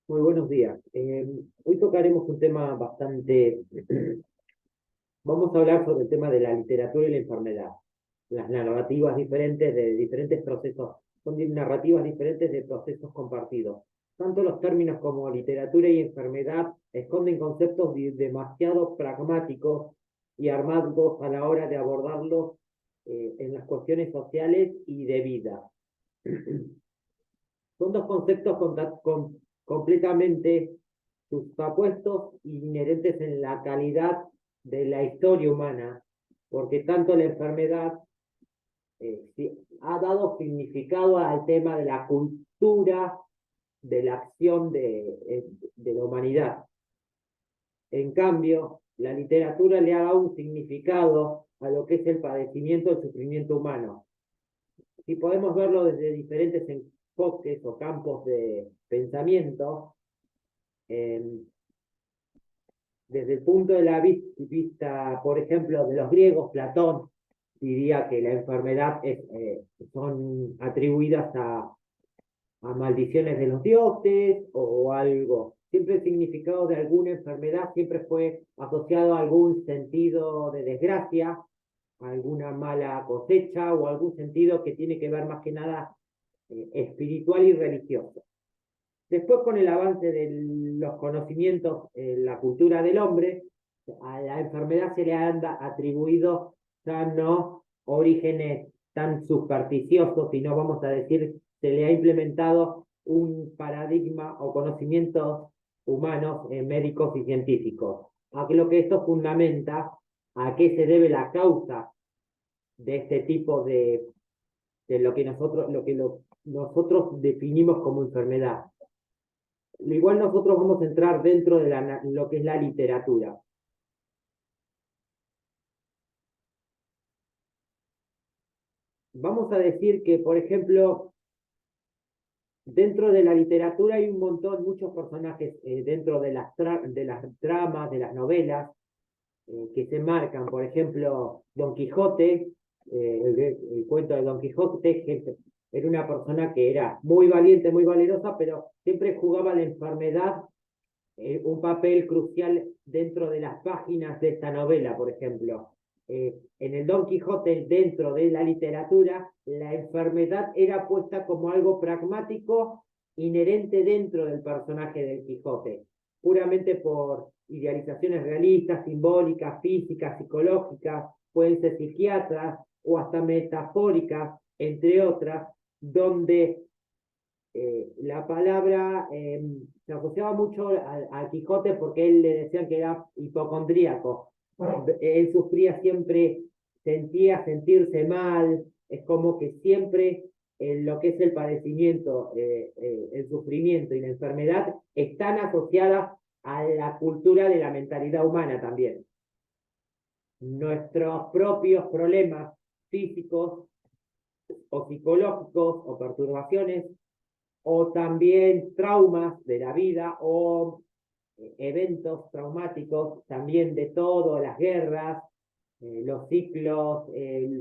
Muy buenos días. Hoy tocaremos un tema bastante. Vamos a hablar sobre el tema de la literatura y la enfermedad. Las narrativas diferentes de diferentes procesos, narrativas diferentes de procesos compartidos. Tanto los términos como literatura y enfermedad esconden conceptos demasiado pragmáticos y armados a la hora de abordarlos en las cuestiones sociales y de vida. Son dos conceptos completamente sustapuestos e inherentes en la calidad de la historia humana, porque tanto la enfermedad ha dado significado al tema de la cultura, de la acción de la humanidad. En cambio, la literatura le ha dado un significado a lo que es el padecimiento, el sufrimiento humano. Si podemos verlo desde diferentes enfoques o campos de pensamiento, eh, desde el punto de la vista, por ejemplo, de los griegos, Platón diría que la enfermedad son atribuidas a maldiciones de los dioses o algo. Siempre el significado de alguna enfermedad siempre fue asociado a algún sentido de desgracia, a alguna mala cosecha o algún sentido que tiene que ver más que nada espiritual y religioso. Después, con el avance de los conocimientos en la cultura del hombre, a la enfermedad se le han atribuido ya no orígenes tan supersticiosos, sino vamos a decir, se le ha implementado un paradigma o conocimientos humanos, médicos y científicos. A lo que esto fundamenta a qué se debe la causa de este tipo de nosotros definimos como enfermedad. Igual nosotros vamos a entrar dentro de lo que es la literatura. Vamos a decir que, por ejemplo, dentro de la literatura hay un montón, muchos personajes dentro de de las tramas, de las novelas, que se marcan. Por ejemplo, Don Quijote, el cuento de Don Quijote, que era una persona que era muy valiente, muy valerosa, pero siempre jugaba la enfermedad un papel crucial dentro de las páginas de esta novela, por ejemplo. En el Don Quijote, dentro de la literatura, la enfermedad era puesta como algo pragmático, inherente dentro del personaje del Quijote, puramente por idealizaciones realistas, simbólicas, físicas, psicológicas, pueden ser psiquiatras o hasta metafóricas, entre otras, donde la palabra se asociaba mucho al Quijote porque él le decían que era hipocondríaco. Él sufría siempre, sentía sentirse mal, es como que siempre lo que es el padecimiento, el sufrimiento y la enfermedad están asociadas a la cultura de la mentalidad humana también. Nuestros propios problemas físicos o psicológicos o perturbaciones o también traumas de la vida o eventos traumáticos también de todas las guerras, los ciclos,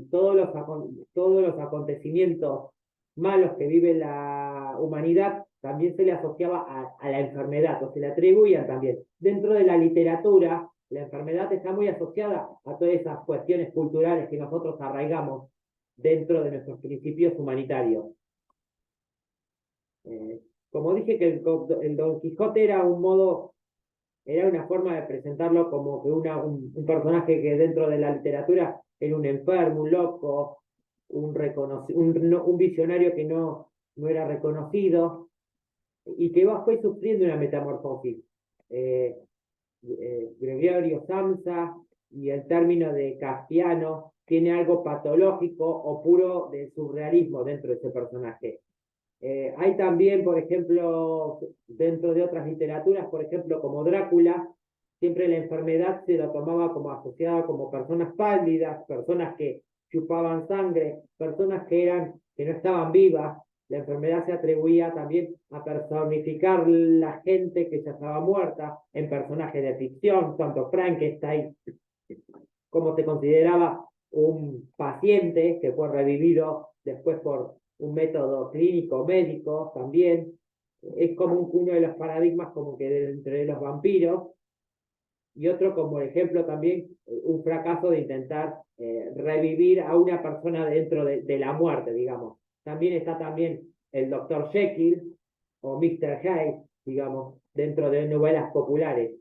todos los acontecimientos malos que vive la humanidad, también se le asociaba a la enfermedad, o se le atribuían también. Dentro de la literatura, la enfermedad está muy asociada a todas esas cuestiones culturales que nosotros arraigamos dentro de nuestros principios humanitarios. Como dije que el Don Quijote era era una forma de presentarlo como que un personaje que dentro de la literatura era un enfermo, un loco, un visionario que no era reconocido y que fue sufriendo una metamorfosis. Eh, Gregorio Samsa y el término de Castiano tiene algo patológico o puro de surrealismo dentro de ese personaje. Hay también, por ejemplo, dentro de otras literaturas, por ejemplo, como Drácula, siempre la enfermedad se la tomaba como asociada como personas pálidas, personas que chupaban sangre, personas que no estaban vivas. La enfermedad se atribuía también a personificar la gente que ya estaba muerta en personajes de ficción, tanto Frankenstein como se consideraba un paciente que fue revivido después por un método clínico médico también. Es como uno de los paradigmas como que entre los vampiros, y otro como ejemplo también, un fracaso de intentar revivir a una persona dentro de la muerte, digamos. También está también el Dr. Jekyll o Mr. Hyde, digamos, dentro de novelas populares.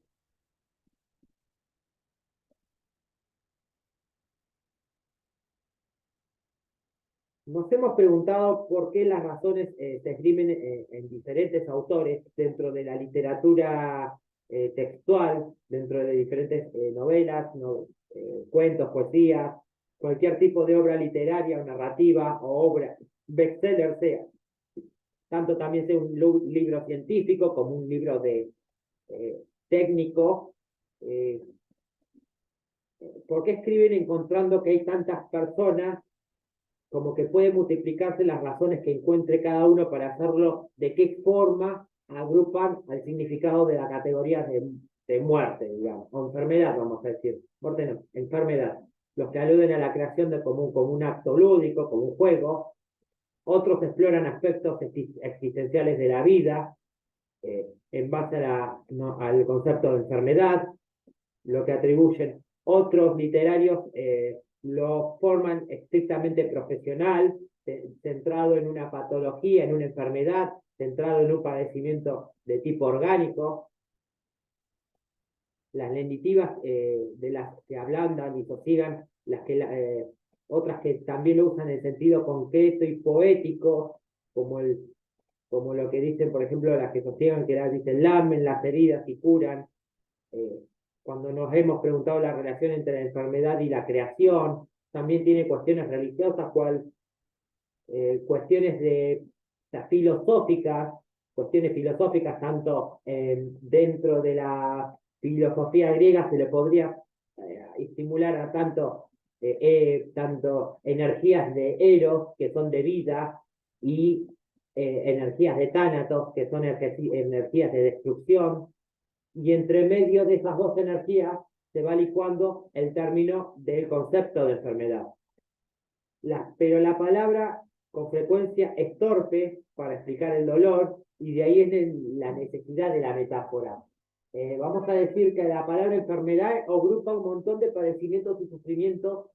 Nos hemos preguntado por qué las razones se esgrimen en diferentes autores dentro de la literatura textual, dentro de diferentes novelas, cuentos, poesías, cualquier tipo de obra literaria o narrativa o obra bestseller sea, tanto también sea un libro científico como un libro de técnico. eh, ¿Por qué escriben encontrando que hay tantas personas como que puede multiplicarse las razones que encuentre cada uno para hacerlo, de qué forma agrupan al significado de la categoría de muerte, digamos, o enfermedad, vamos a decir, muerte no, enfermedad, los que aluden a la creación de como un acto lúdico, como un juego, otros exploran aspectos existenciales de la vida en base no, al concepto de enfermedad, lo que atribuyen otros literarios lo forman estrictamente profesional, centrado en una patología, en una enfermedad, centrado en un padecimiento de tipo orgánico. Las lenitivas de las que ablandan y sosigan, otras que también lo usan en sentido concreto y poético, como, como lo que dicen, por ejemplo, las que sosiegan, que dicen lamen las heridas y curan. Eh, Cuando nos hemos preguntado la relación entre la enfermedad y la creación, también tiene cuestiones religiosas, cuestiones cuestiones filosóficas, tanto dentro de la filosofía griega se le podría estimular a tanto energías de Eros, que son de vida, y energías de Tánatos, que son energías de destrucción, y entre medio de esas dos energías se va licuando el término del concepto de enfermedad. Pero la palabra con frecuencia es torpe para explicar el dolor y de ahí es la necesidad de la metáfora. Vamos a decir que la palabra enfermedad agrupa un montón de padecimientos y sufrimientos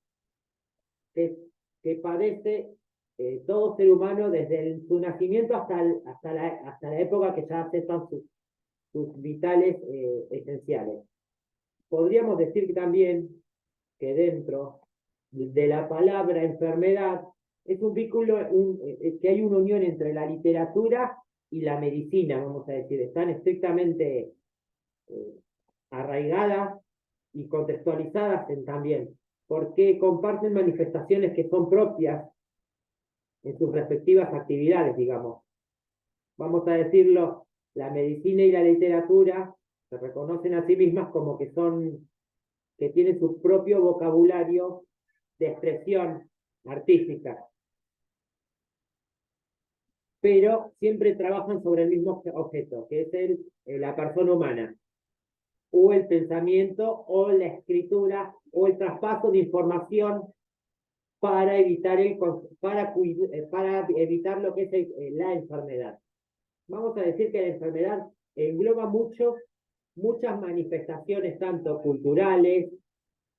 que, que padece todo ser humano desde su nacimiento hasta la época que ya aceptan sus vitales esenciales. Podríamos decir también que dentro de la palabra enfermedad es un vínculo, que hay una unión entre la literatura y la medicina, vamos a decir, están estrictamente eh, arraigadas y contextualizadas también, porque comparten manifestaciones que son propias en sus respectivas actividades, digamos. Vamos a decirlo, la medicina y la literatura se reconocen a sí mismas como que tienen su propio vocabulario de expresión artística, pero siempre trabajan sobre el mismo objeto, que es la persona humana, o el pensamiento, o la escritura, o el traspaso de información para evitar, para evitar lo que es la enfermedad. Vamos a decir que la enfermedad engloba muchas manifestaciones, tanto culturales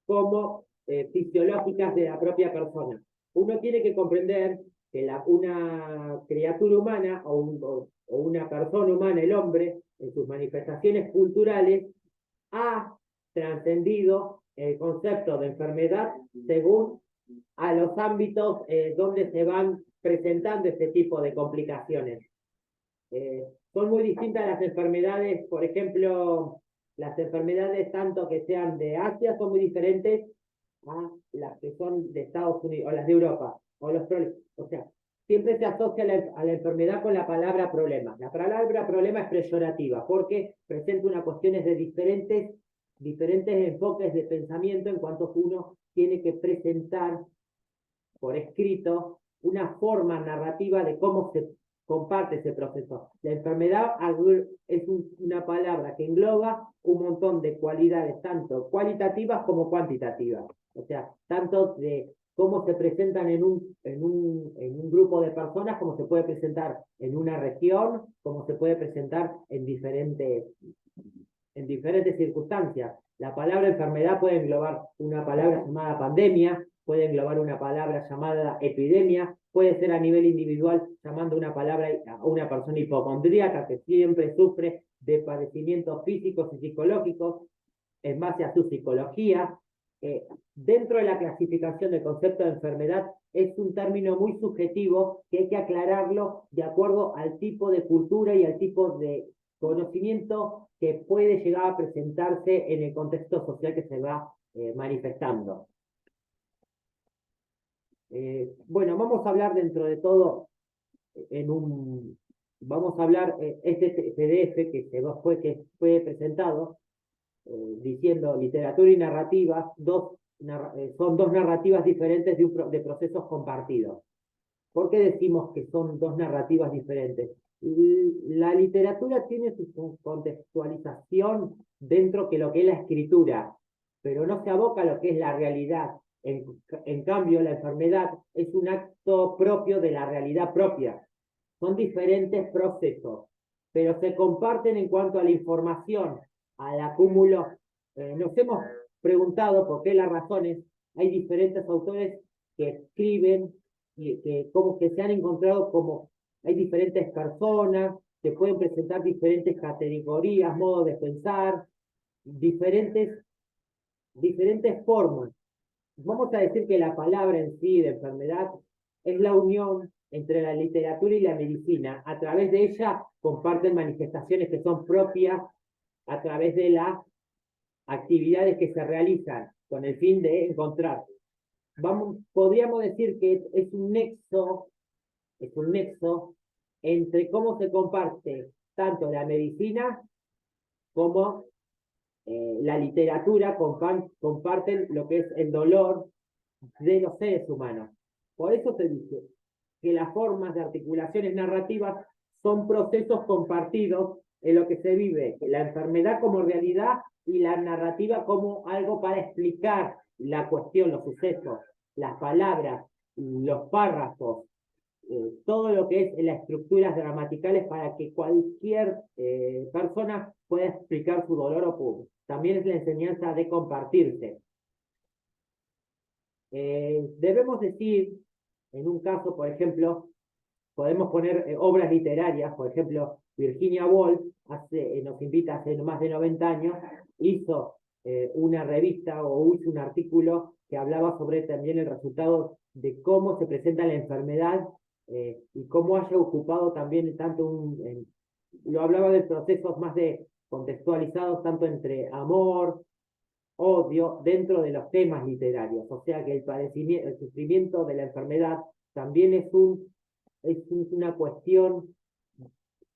como fisiológicas de la propia persona. Uno tiene que comprender que una criatura humana o una persona humana, el hombre, en sus manifestaciones culturales, ha trascendido el concepto de enfermedad según a los ámbitos donde se van presentando este tipo de complicaciones. Son muy distintas las enfermedades, por ejemplo, las enfermedades tanto que sean de Asia son muy diferentes a las que son de Estados Unidos, o las de Europa, o sea, siempre se asocia a la enfermedad con la palabra problema. La palabra problema es peyorativa porque presenta unas cuestiones de diferentes enfoques de pensamiento en cuanto uno tiene que presentar por escrito una forma narrativa de cómo se comparte ese proceso. La enfermedad es una palabra que engloba un montón de cualidades, tanto cualitativas como cuantitativas. O sea, tanto de cómo se presentan en un grupo de personas, cómo se puede presentar en una región, cómo se puede presentar en diferentes circunstancias. La palabra enfermedad puede englobar una palabra llamada pandemia, puede englobar una palabra llamada epidemia, puede ser a nivel individual llamando una palabra a una persona hipocondríaca que siempre sufre de padecimientos físicos y psicológicos en base a su psicología. Dentro de la clasificación del concepto de enfermedad es un término muy subjetivo que hay que aclararlo de acuerdo al tipo de cultura y al tipo de conocimiento que puede llegar a presentarse en el contexto social que se va manifestando. Bueno, vamos a hablar dentro de todo vamos a hablar este PDF que fue presentado diciendo literatura y narrativa, son dos narrativas diferentes de procesos compartidos. ¿Por qué decimos que son dos narrativas diferentes? La literatura tiene su contextualización dentro de lo que es la escritura, pero no se aboca a lo que es la realidad. En cambio, la enfermedad es un acto propio de la realidad propia. Son diferentes procesos, pero se comparten en cuanto a la información, al acúmulo. Nos hemos preguntado por qué las razones. Hay diferentes autores que escriben y como que se han encontrado como hay diferentes personas que pueden presentar diferentes categorías, modos de pensar, diferentes formas. Vamos a decir que la palabra en sí de enfermedad es la unión entre la literatura y la medicina. A través de ella comparten manifestaciones que son propias a través de las actividades que se realizan con el fin de encontrar. Podríamos decir que es un nexo entre cómo se comparte tanto la medicina como la literatura, comparten lo que es el dolor de los seres humanos. Por eso se dice que las formas de articulaciones narrativas son procesos compartidos en lo que se vive, la enfermedad como realidad y la narrativa como algo para explicar la cuestión, los sucesos, las palabras, los párrafos, todo lo que es las estructuras gramaticales para que cualquier persona pueda explicar su dolor o puro. También es la enseñanza de compartirse. Debemos decir, en un caso, por ejemplo, podemos poner obras literarias, por ejemplo, Virginia Woolf nos invita hace más de 90 años, hizo una revista o hizo un artículo que hablaba sobre también el resultado de cómo se presenta la enfermedad y cómo haya ocupado también tanto lo hablaba de procesos más de contextualizados tanto entre amor, odio, dentro de los temas literarios. O sea que el sufrimiento de la enfermedad también es una cuestión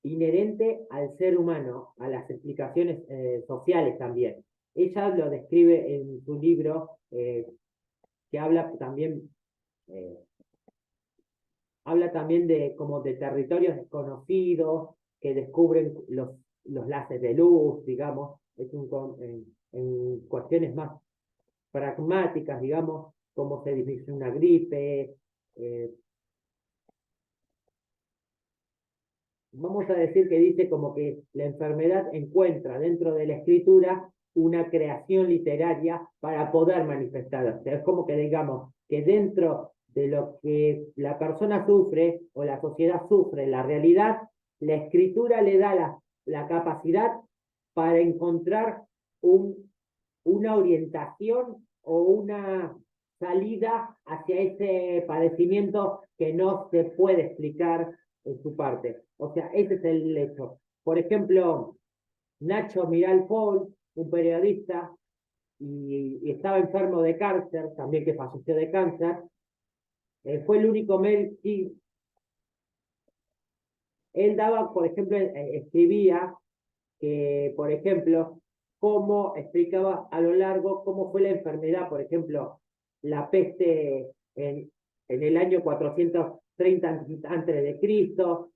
inherente al ser humano, a las explicaciones sociales también. Ella lo describe en su libro que eh, habla también como de territorios desconocidos que descubren los láseres de luz, digamos, en cuestiones más pragmáticas, digamos, cómo se disminuye una gripe. Vamos a decir que dice como que la enfermedad encuentra dentro de la escritura una creación literaria para poder manifestarla. O sea, es como que digamos que dentro de lo que la persona sufre o la sociedad sufre, la realidad, la escritura le da la capacidad para encontrar una orientación o una salida hacia ese padecimiento que no se puede explicar en su parte. O sea, ese es el hecho. Por ejemplo, Nacho Miral Paul, un periodista, y estaba enfermo de cáncer, también que falleció de cáncer, fue el único médico. Él daba, por ejemplo, escribía que, por ejemplo, cómo explicaba a lo largo cómo fue la enfermedad, por ejemplo, la peste en el año 430 antes de Cristo,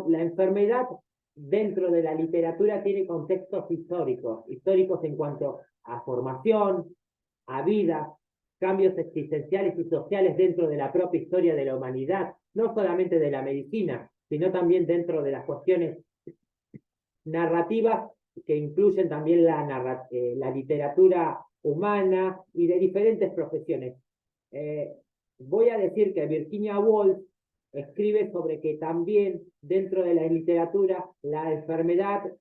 la enfermedad dentro de la literatura tiene contextos históricos en cuanto a formación, a vida. cambios existenciales y sociales dentro de la propia historia de la humanidad, no solamente de la medicina, sino también dentro de las cuestiones narrativas que incluyen también la literatura humana y de diferentes profesiones. Voy a decir que Virginia Woolf escribe sobre que también dentro de la literatura la enfermedad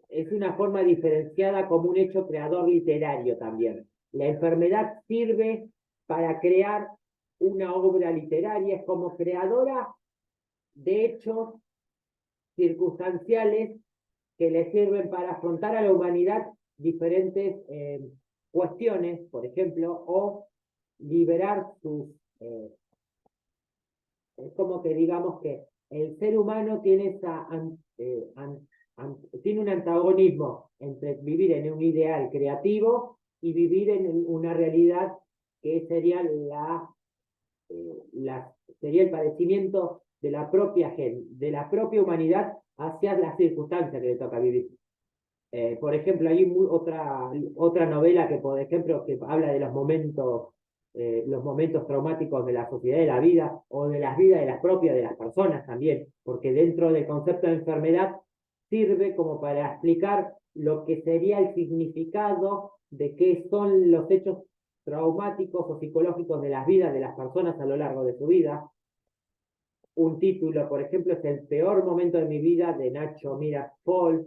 es una forma diferenciada como un hecho creador literario también. La enfermedad sirve para crear una obra literaria, es como creadora de hechos circunstanciales que le sirven para afrontar a la humanidad diferentes cuestiones, por ejemplo, o liberar sus... es como que digamos que el ser humano tiene tiene un antagonismo entre vivir en un ideal creativo y vivir en una realidad que sería sería el padecimiento de la propia gente, de la propia humanidad hacia las circunstancias que le toca vivir. Por ejemplo, hay otra novela que, por ejemplo, que habla de los momentos traumáticos de la sociedad, de la vida, o de las vidas de las propias de las personas también, porque dentro del concepto de enfermedad sirve como para explicar lo que sería el significado de qué son los hechos traumáticos o psicológicos de las vidas de las personas a lo largo de su vida. Un título, por ejemplo, es El peor momento de mi vida, de Nacho Mirasol,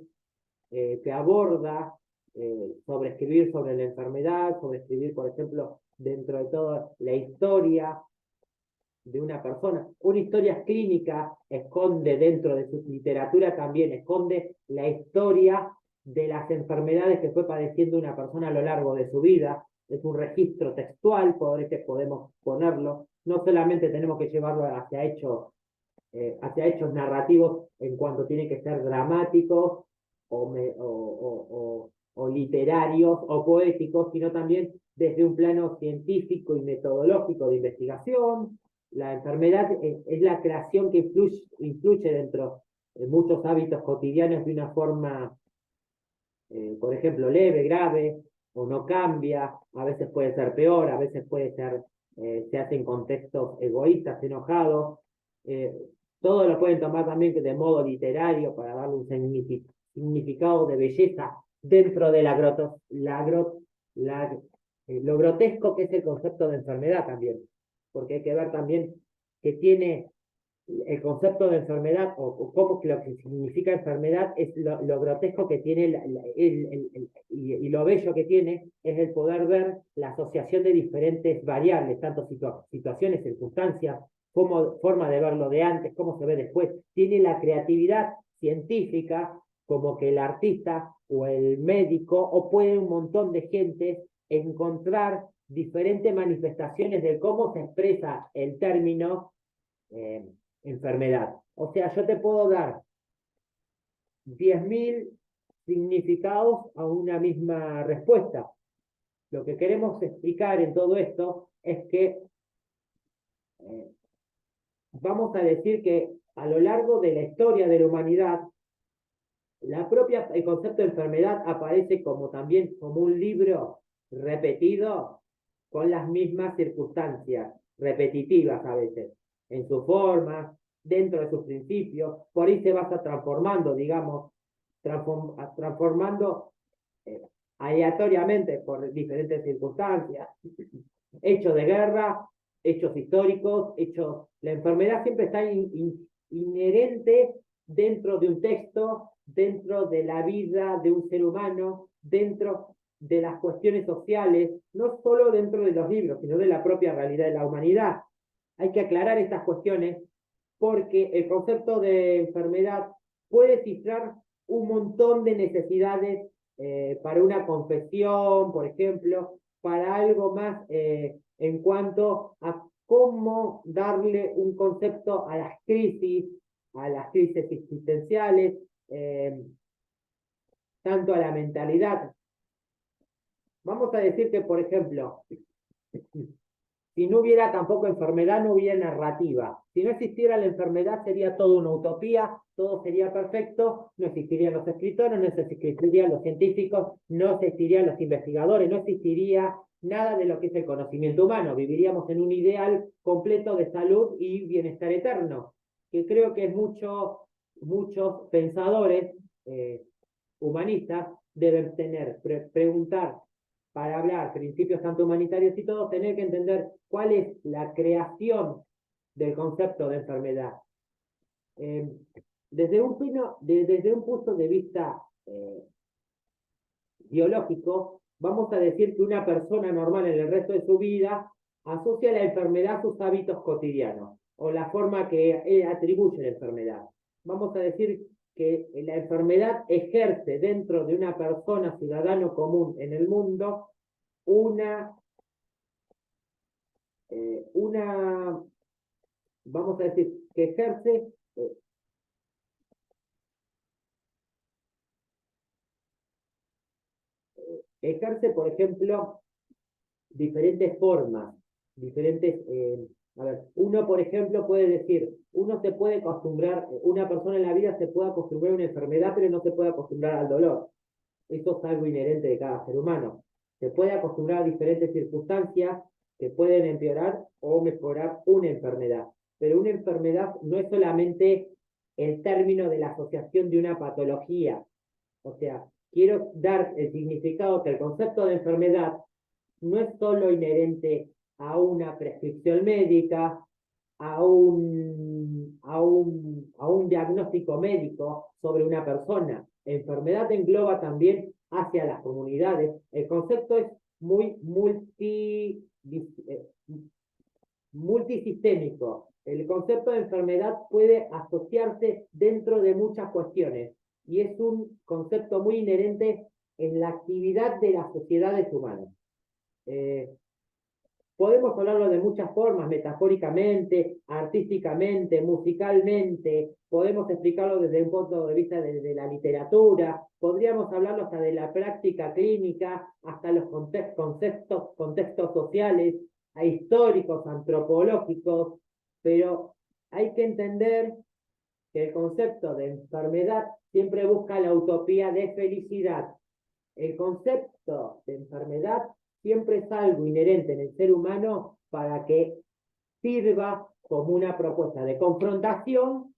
que aborda sobre escribir sobre la enfermedad, sobre escribir, por ejemplo, dentro de toda la historia de una persona. Una historia clínica esconde dentro de su literatura también, esconde la historia de las enfermedades que fue padeciendo una persona a lo largo de su vida. Es un registro textual, por eso podemos ponerlo. No solamente tenemos que llevarlo hacia hechos narrativos en cuanto tienen que ser dramáticos o literarios o poéticos, sino también desde un plano científico y metodológico de investigación. La enfermedad es la creación que influye dentro de muchos hábitos cotidianos de una forma, por ejemplo, leve, grave, o no cambia, a veces puede ser peor, a veces puede ser, se hace en contextos egoístas, enojados. Eh, Todo lo pueden tomar también de modo literario para darle un significado de belleza dentro de lo grotesco que es el concepto de enfermedad también, porque hay que ver también que tiene el concepto de enfermedad o cómo que lo que significa enfermedad es lo grotesco que tiene y lo bello que tiene es el poder ver la asociación de diferentes variables, tanto situaciones, circunstancias, como forma de verlo de antes, cómo se ve después. Tiene la creatividad científica como que el artista o el médico o puede un montón de gente encontrar diferentes manifestaciones de cómo se expresa el término enfermedad. O sea, yo te puedo dar 10.000 significados a una misma respuesta. Lo que queremos explicar en todo esto es que vamos a decir que a lo largo de la historia de la humanidad, el concepto de enfermedad aparece como también como un libro repetido con las mismas circunstancias, repetitivas a veces, en su forma, dentro de sus principios, por ahí se va transformando, digamos, transformando eh, aleatoriamente por diferentes circunstancias, hechos de guerra, hechos históricos, la enfermedad siempre está inherente dentro de un texto, dentro de la vida de un ser humano, dentro de las cuestiones sociales, no solo dentro de los libros, sino de la propia realidad de la humanidad. Hay que aclarar estas cuestiones porque el concepto de enfermedad puede cifrar un montón de necesidades para una confesión, por ejemplo, para algo más en cuanto a cómo darle un concepto a las crisis existenciales, tanto a la mentalidad. Vamos a decir que, por ejemplo, si no hubiera tampoco enfermedad, no hubiera narrativa. Si no existiera la enfermedad, sería todo una utopía, todo sería perfecto, no existirían los escritores, no existirían los científicos, no existirían los investigadores, no existiría nada de lo que es el conocimiento humano. Viviríamos en un ideal completo de salud y bienestar eterno, que creo que muchos pensadores humanistas deben tener, preguntar para hablar principios tanto humanitarios y todo, tener que entender cuál es la creación del concepto de enfermedad. Eh, desde un punto de vista biológico, vamos a decir que una persona normal en el resto de su vida asocia la enfermedad a sus hábitos cotidianos o la forma que atribuye la enfermedad. Vamos a decir que la enfermedad ejerce dentro de una persona, ciudadano común en el mundo, una vamos a decir, que ejerce, por ejemplo, diferentes formas, a ver, uno, por ejemplo, puede decir, uno se puede acostumbrar, una persona en la vida se puede acostumbrar a una enfermedad, pero no se puede acostumbrar al dolor. Eso es algo inherente de cada ser humano. Se puede acostumbrar a diferentes circunstancias que pueden empeorar o mejorar una enfermedad. Pero una enfermedad no es solamente el término de la asociación de una patología. O sea, quiero dar el significado que el concepto de enfermedad no es solo inherente a una prescripción médica, a un diagnóstico médico sobre una persona. Enfermedad engloba también hacia las comunidades. El concepto es muy multisistémico. El concepto de enfermedad puede asociarse dentro de muchas cuestiones y es un concepto muy inherente en la actividad de las sociedades humanas. Podemos hablarlo de muchas formas, metafóricamente, artísticamente, musicalmente, podemos explicarlo desde un punto de vista de la literatura, podríamos hablarlo hasta de la práctica clínica, hasta los contextos sociales, históricos, antropológicos, pero hay que entender que el concepto de enfermedad siempre busca la utopía de felicidad. El concepto de enfermedad siempre es algo inherente en el ser humano para que sirva como una propuesta de confrontación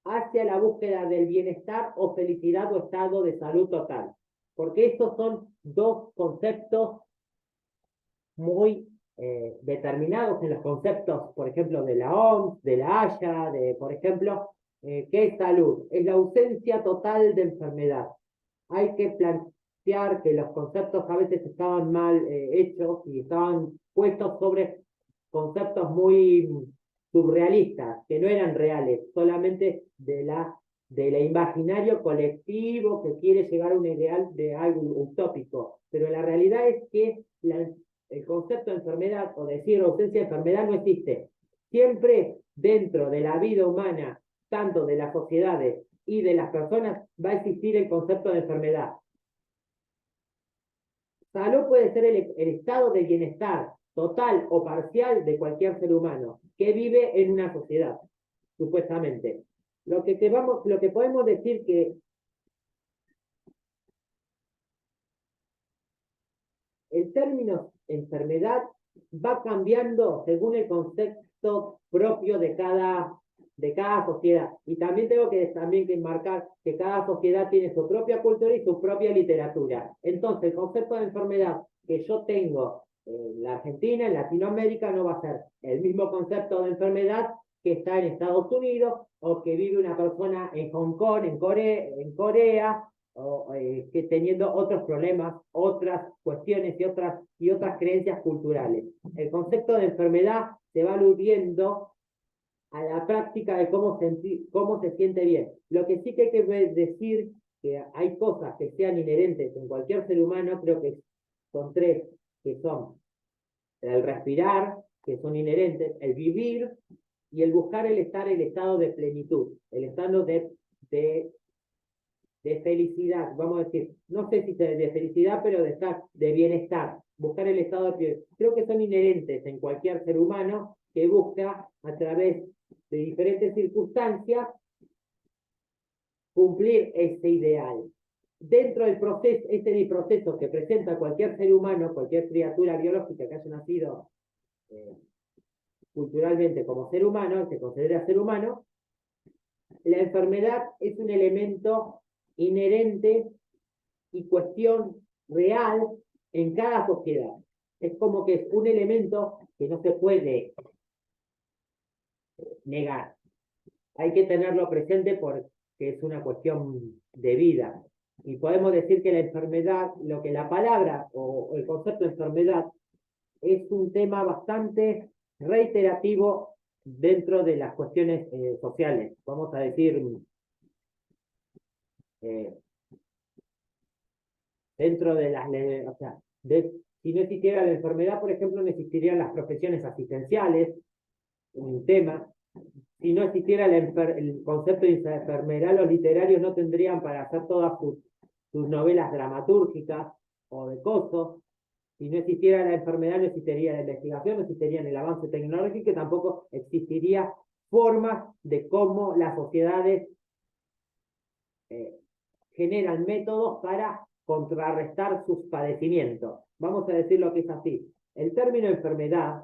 hacia la búsqueda del bienestar o felicidad o estado de salud total. Porque estos son dos conceptos muy determinados en los conceptos, por ejemplo, de la OMS, de la Haya, por ejemplo, ¿qué es salud? Es la ausencia total de enfermedad. Hay que plantear que los conceptos a veces estaban mal hechos y estaban puestos sobre conceptos muy surrealistas, que no eran reales, solamente del imaginario colectivo que quiere llegar a un ideal de algo utópico. Pero la realidad es que el concepto de enfermedad o decir ausencia de enfermedad no existe. Siempre dentro de la vida humana, tanto de las sociedades y de las personas, va a existir el concepto de enfermedad. Salud puede ser el estado de bienestar total o parcial de cualquier ser humano que vive en una sociedad, supuestamente. Lo que podemos decir que el término enfermedad va cambiando según el concepto propio de cada sociedad. Y también tengo que enmarcar que cada sociedad tiene su propia cultura y su propia literatura. Entonces, el concepto de enfermedad que yo tengo en la Argentina, en Latinoamérica, no va a ser el mismo concepto de enfermedad que está en Estados Unidos o que vive una persona en Hong Kong, en Corea, o que teniendo otros problemas, otras cuestiones y otras creencias culturales. El concepto de enfermedad se va aludiendo a la práctica de cómo se siente bien. Lo que sí que hay que decir que hay cosas que sean inherentes en cualquier ser humano, creo que son tres, que son el respirar, que son inherentes, el vivir y el buscar el estado de plenitud, el estado de felicidad, vamos a decir, no sé si de felicidad, pero de bienestar, buscar el estado de plenitud. Creo que son inherentes en cualquier ser humano que busca a través de diferentes circunstancias cumplir ese ideal. dentro del proceso, este es el proceso que presenta cualquier ser humano, cualquier criatura biológica que haya nacido culturalmente como ser humano, se considera ser humano, la enfermedad es un elemento inherente y cuestión real en cada sociedad. Es como que es un elemento que no se puede negar. Hay que tenerlo presente porque es una cuestión de vida. Y podemos decir que la enfermedad, lo que la palabra o el concepto de enfermedad es un tema bastante reiterativo dentro de las cuestiones sociales. Vamos a decir, dentro de las leyes, o sea, si no existiera la enfermedad, por ejemplo, no existirían las profesiones asistenciales, un tema. Si no existiera el concepto de enfermedad, los literarios no tendrían para hacer todas sus novelas dramatúrgicas o de coso. Si no existiera la enfermedad, no existiría la investigación, no existiría el avance tecnológico, que tampoco existiría formas de cómo las sociedades generan métodos para contrarrestar sus padecimientos. Vamos a decir lo que es así. El término enfermedad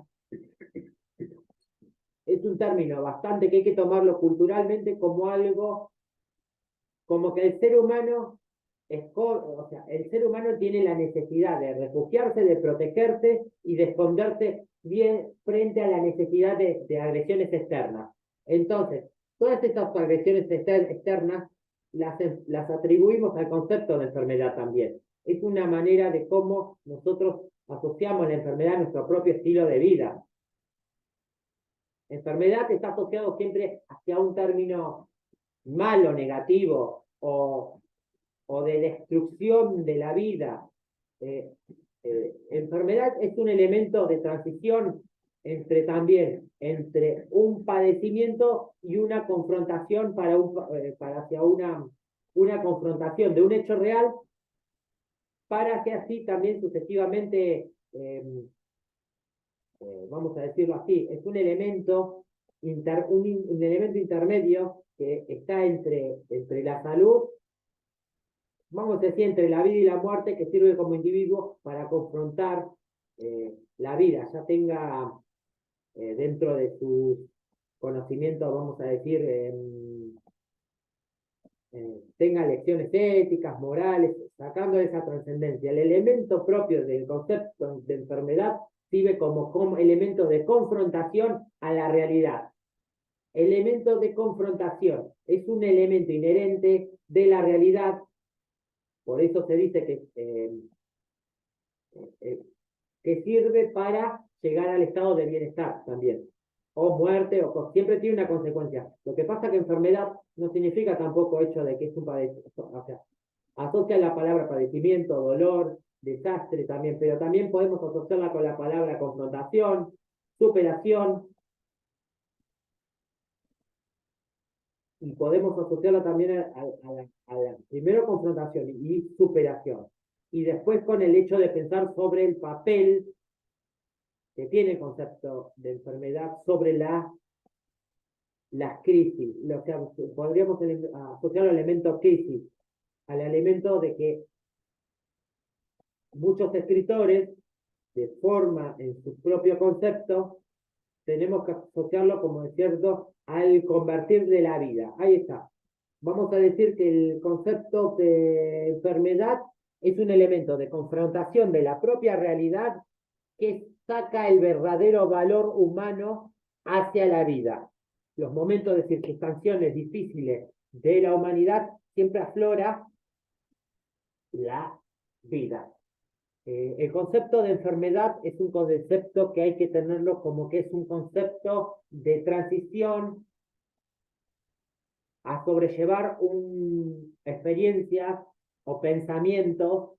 es un término bastante que hay que tomarlo culturalmente como algo, como que el ser humano o sea, el ser humano tiene la necesidad de refugiarse, de protegerse y de esconderse bien frente a la necesidad de agresiones externas. Entonces, todas estas agresiones externas las atribuimos al concepto de enfermedad también. Es una manera de cómo nosotros asociamos la enfermedad a nuestro propio estilo de vida. Enfermedad está asociado siempre hacia un término malo, negativo o de destrucción de la vida. Enfermedad es un elemento de transición entre un padecimiento y una confrontación para hacia una confrontación de un hecho real para que así también sucesivamente vamos a decirlo así, es un elemento, un elemento intermedio que está entre la salud, vamos a decir, entre la vida y la muerte, que sirve como individuo para confrontar la vida, ya tenga dentro de sus conocimientos, vamos a decir, tenga lecciones éticas, morales, sacando esa trascendencia. El elemento propio del concepto de enfermedad sirve como elemento de confrontación a la realidad. Elemento de confrontación es un elemento inherente de la realidad, por eso se dice que sirve para llegar al estado de bienestar también, o muerte, siempre tiene una consecuencia. Lo que pasa que enfermedad no significa tampoco hecho de que es un padecimiento, o sea, asocia la palabra padecimiento, dolor, desastre también, pero también podemos asociarla con la palabra confrontación, superación, y podemos asociarla también a la primero confrontación y superación, y después con el hecho de pensar sobre el papel que tiene el concepto de enfermedad sobre las crisis. O sea, podríamos asociar al elemento crisis, al elemento de que muchos escritores, de forma en su propio concepto, tenemos que asociarlo, como es cierto, al convertir de la vida. Ahí está. Vamos a decir que el concepto de enfermedad es un elemento de confrontación de la propia realidad que saca el verdadero valor humano hacia la vida. Los momentos de circunstancias difíciles de la humanidad siempre aflora la vida. El concepto de enfermedad es un concepto que hay que tenerlo como que es un concepto de transición a sobrellevar experiencias o pensamientos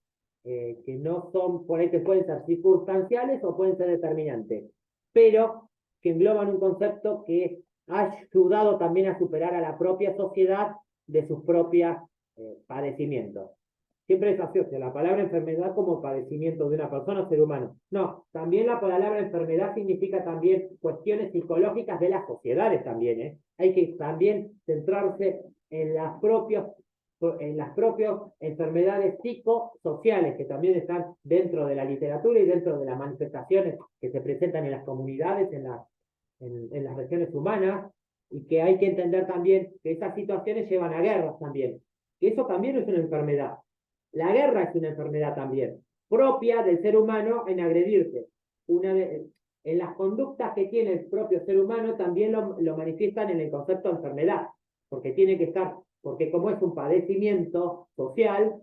que no son, por ahí que pueden ser circunstanciales o pueden ser determinantes, pero que engloban un concepto que ha ayudado también a superar a la propia sociedad de sus propios padecimientos. Siempre se asocia la palabra enfermedad como padecimiento de una persona o ser humano. No, también la palabra enfermedad significa también cuestiones psicológicas de las sociedades también, ¿eh? Hay que también centrarse en las propias en las propias enfermedades psicosociales que también están dentro de la literatura y dentro de las manifestaciones que se presentan en las comunidades, en las regiones humanas, y que hay que entender también que esas situaciones llevan a guerras también, que eso también es una enfermedad. La guerra es una enfermedad también, propia del ser humano en agredirse. En las conductas que tiene el propio ser humano también lo manifiestan en el concepto de enfermedad, porque tiene que estar, porque como es un padecimiento social,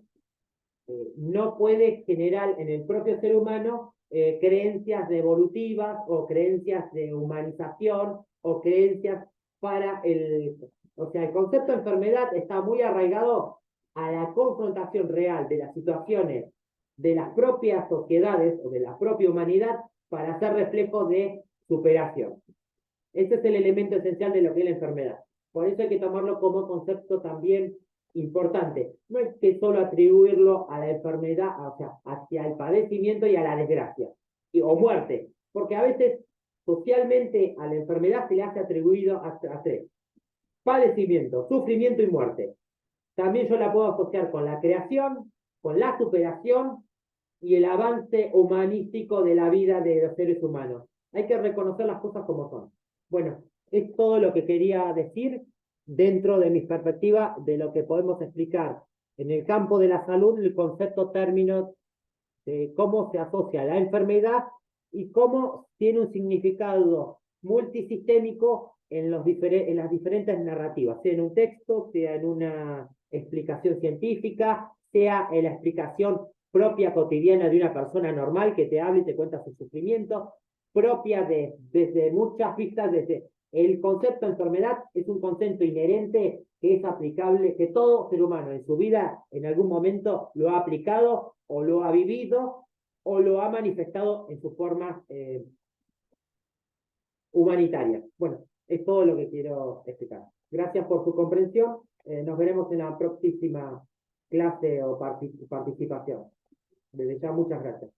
no puede generar en el propio ser humano creencias devolutivas o creencias de humanización o creencias para el... O sea, el concepto de enfermedad está muy arraigado a la confrontación real de las situaciones de las propias sociedades o de la propia humanidad para hacer reflejo de superación. Ese es el elemento esencial de lo que es la enfermedad. Por eso hay que tomarlo como concepto también importante. No hay que solo atribuirlo a la enfermedad, o sea, hacia el padecimiento y a la desgracia, o muerte, porque a veces socialmente a la enfermedad se le hace atribuido a tres: padecimiento, sufrimiento y muerte. También yo la puedo asociar con la creación, con la superación y el avance humanístico de la vida de los seres humanos. Hay que reconocer las cosas como son. Bueno, es todo lo que quería decir dentro de mis perspectivas de lo que podemos explicar en el campo de la salud, el concepto términos de cómo se asocia la enfermedad y cómo tiene un significado multisistémico en las diferentes narrativas, sea en un texto, sea en una explicación científica, sea en la explicación propia cotidiana de una persona normal que te habla y te cuenta su sufrimiento, propia desde muchas vistas, desde el concepto de enfermedad es un concepto inherente que es aplicable, que todo ser humano en su vida en algún momento lo ha aplicado o lo ha vivido o lo ha manifestado en sus formas humanitarias. Bueno, es todo lo que quiero explicar. Gracias por su comprensión. Nos veremos en la próxima clase o participación. Desde ya, muchas gracias.